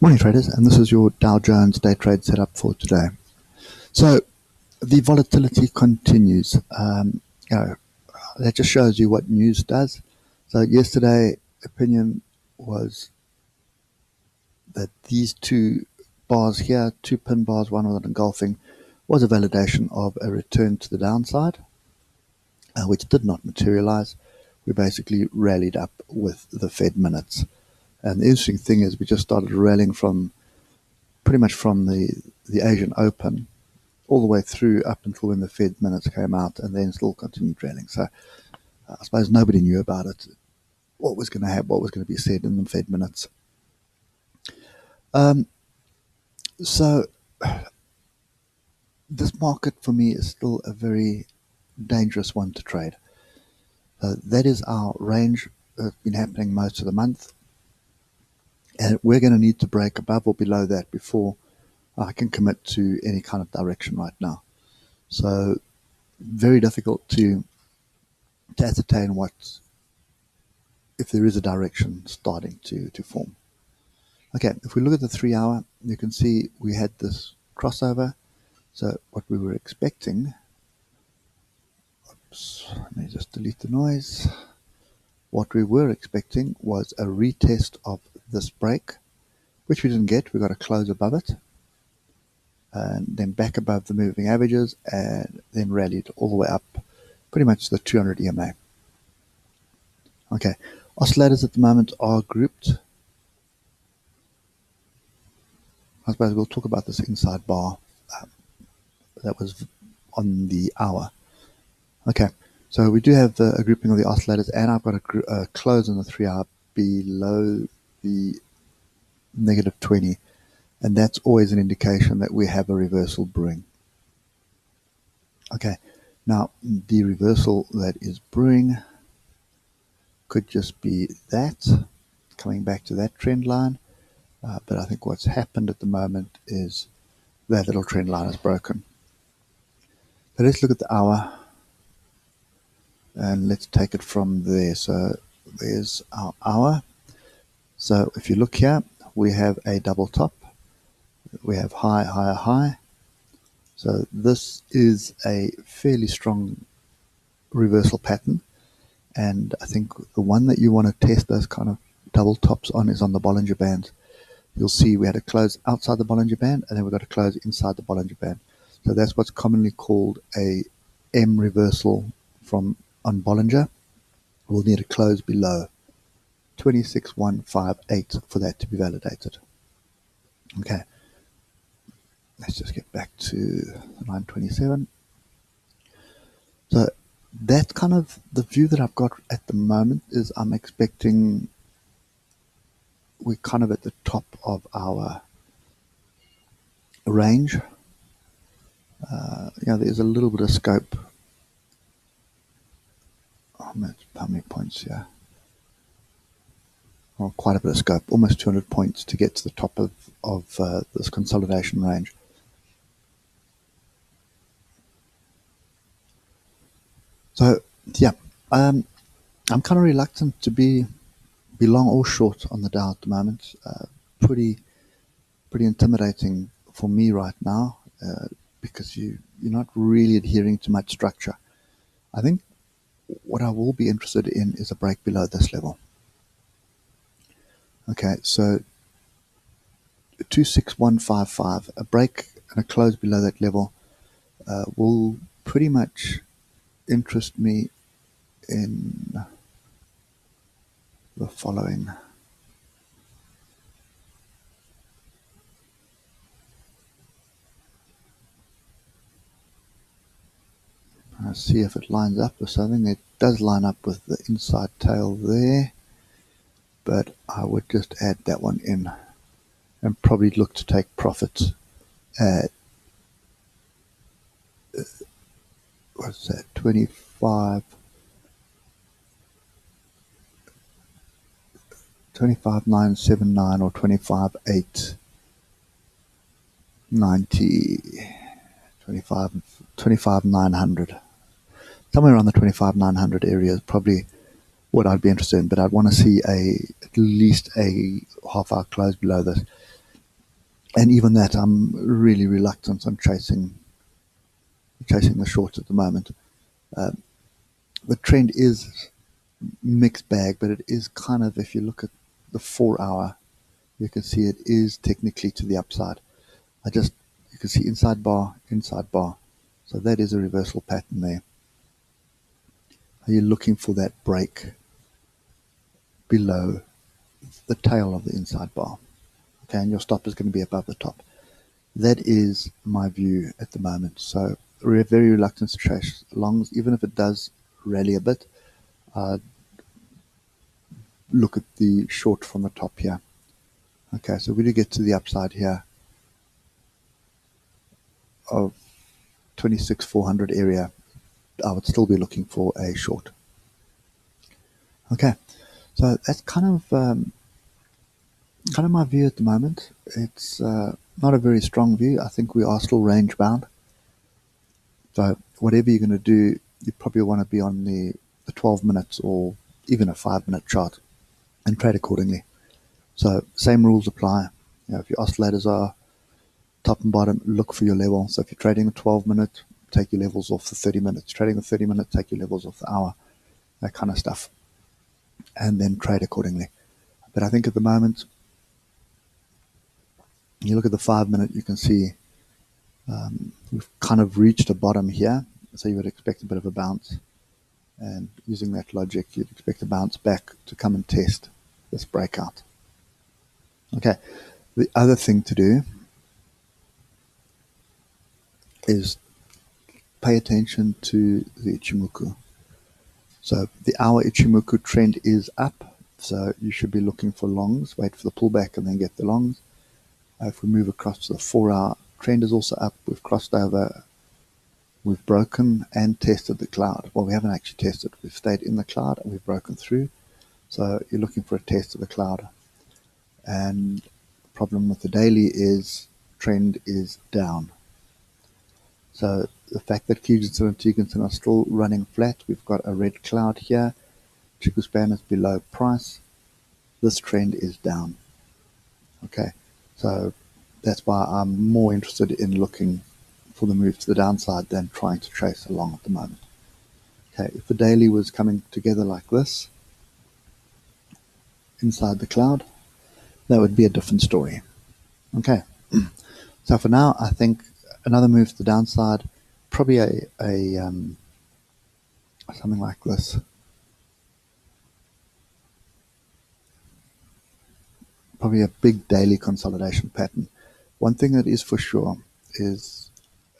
Morning traders, and this is your Dow Jones day trade setup for today. So the volatility continues. That just shows you what news does. So yesterday, opinion was that these two bars here, two pin bars, one with an engulfing, was a validation of a return to the downside, which did not materialize. We basically rallied up with the Fed minutes. And the interesting thing is we just started rallying from pretty much from the Asian Open all the way through up until when the Fed minutes came out, and then still continued rallying. So I suppose nobody knew about it, what was going to happen, what was going to be said in the Fed minutes. So this market for me is still a very dangerous one to trade. That is our range. It's been happening most of the month, and we're going to need to break above or below that before I can commit to any kind of direction right now. So very difficult to ascertain if there is a direction starting to form. Okay, if we look at the 3 hour, you can see we had this crossover. So what we were expecting, let me just delete the noise. What we were expecting was a retest of this break, which we didn't get. We got a close above it, and then back above the moving averages, and then rallied all the way up pretty much the 200 EMA. Okay, oscillators at the moment are grouped. I suppose we'll talk about this inside bar that was on the hour. Okay, so we do have a grouping of the oscillators, and I've got a close on the 3 hour below the -20, and that's always an indication that we have a reversal brewing. Okay, now the reversal that is brewing could just be that, coming back to that trend line, but I think what's happened at the moment is that little trend line is broken. So let's look at the hour, and let's take it from there. So there's our hour. So if you look here, we have a double top. We have high, higher, high. So this is a fairly strong reversal pattern. And I think the one that you want to test those kind of double tops on is on the Bollinger Band. You'll see we had a close outside the Bollinger Band, and then we got a close inside the Bollinger Band. So that's what's commonly called a M reversal on Bollinger. We'll need a close below 26,158 for that to be validated. Okay, let's just get back to 927. So that's kind of the view that I've got at the moment. Is I'm expecting we're kind of at the top of our range. There's a little bit of scope. How many points here? Well, quite a bit of scope, almost 200 points to get to the top of this consolidation range. So yeah, I'm kind of reluctant to be long or short on the Dow at the moment. Pretty intimidating for me right now, because you're not really adhering to much structure. I think what I will be interested in is a break below this level. Okay, so 26155, a break and a close below that level will pretty much interest me in the following. I'll see if it lines up with something. It does line up with the inside tail there, but I would just add that one in and probably look to take profits at what's that, 25,979 or 25,890, 25,900. Somewhere around the 25,900 area is probably what I'd be interested in, but I'd want to see at least a half hour close below this. And even that, I'm really reluctant on chasing the shorts at the moment. The trend is mixed bag, but it is kind of, if you look at the 4 hour, you can see it is technically to the upside. You can see inside bar, inside bar. So that is a reversal pattern there. Are you looking for that break below the tail of the inside bar? Okay, and your stop is going to be above the top. That is my view at the moment. So we're very reluctant to chase longs, even if it does rally a bit. Look at the short from the top here. Okay, so we do get to the upside here of 26,400 area. I would still be looking for a short. Okay, so that's kind of my view at the moment. It's not a very strong view. I think we are still range bound. So whatever you're going to do, you probably want to be on the 12 minutes or even a 5-minute chart and trade accordingly. So same rules apply. If your oscillators are top and bottom, look for your level. So if you're trading the 12-minute, take your levels off the 30 minutes. Trading the 30-minute, take your levels off the hour. That kind of stuff. And then trade accordingly. But I think at the moment, you look at the 5-minute, you can see we've kind of reached a bottom here. So you would expect a bit of a bounce. And using that logic, you'd expect a bounce back to come and test this breakout. Okay, the other thing to do is pay attention to the ichimoku. So the hour ichimoku trend is up, so you should be looking for longs. Wait for the pullback and then get the longs. If we move across to the 4-hour, trend is also up. We've crossed over, we've broken and tested the cloud. Well, we haven't actually tested. We've stayed in the cloud and we've broken through. So you're looking for a test of the cloud. And the problem with the daily is trend is down. So the fact that Kijinson and Teganson are still running flat, we've got a red cloud here. Chiku span is below price. This trend is down. Okay, so that's why I'm more interested in looking for the move to the downside than trying to chase along at the moment. Okay, if the daily was coming together like this, inside the cloud, that would be a different story. Okay, so for now, I think another move to the downside, probably something like this. Probably a big daily consolidation pattern. One thing that is for sure is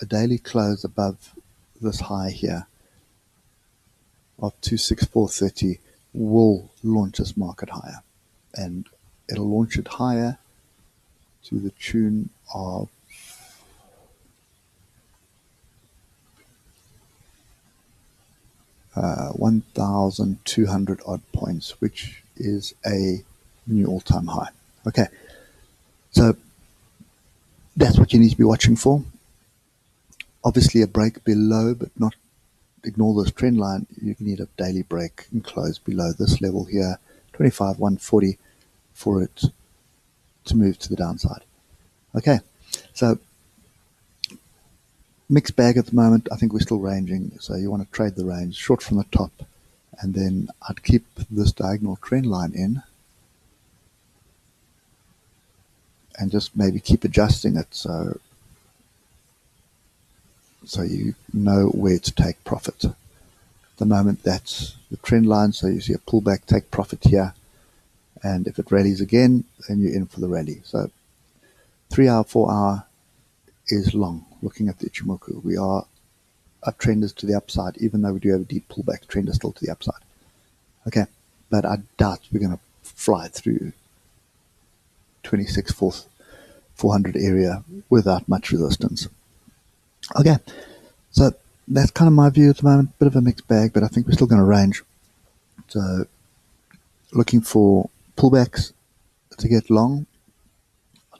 a daily close above this high here of 26430 will launch this market higher, and it'll launch it higher to the tune of 1,200 odd points, which is a new all-time high. Okay, so that's what you need to be watching for. Obviously a break below, but not ignore this trend line. You need a daily break and close below this level here, 25,140, for it to move to the downside. Okay, so mixed bag at the moment. I think we're still ranging, so you want to trade the range short from the top, and then I'd keep this diagonal trend line in and just maybe keep adjusting it so you know where to take profit. At the moment, that's the trend line, so you see a pullback, take profit here, and if it rallies again, then you're in for the rally. So 3-hour, 4-hour is long. Looking at the ichimoku, our trend is to the upside, even though we do have a deep pullback. Trend is still to the upside. Okay, but I doubt we're going to fly through 26,400 area without much resistance. Okay, so that's kind of my view at the moment. Bit of a mixed bag, but I think we're still going to range. So looking for pullbacks to get long,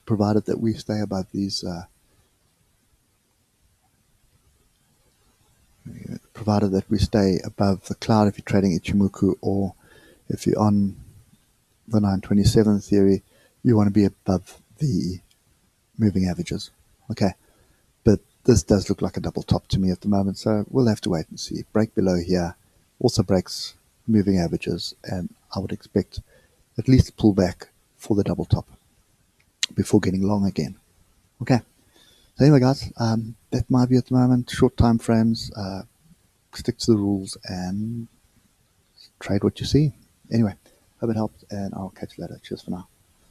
provided that we stay above these. Provided that we stay above the cloud if you're trading ichimoku, or if you're on the 927 theory, you want to be above the moving averages. Okay, but this does look like a double top to me at the moment, so we'll have to wait and see. Break below here also breaks moving averages, and I would expect at least a pullback for the double top before getting long again. Okay, so anyway, guys, that's my view at the moment. Short time frames, stick to the rules, and trade what you see. Anyway, hope it helped, and I'll catch you later. Cheers for now.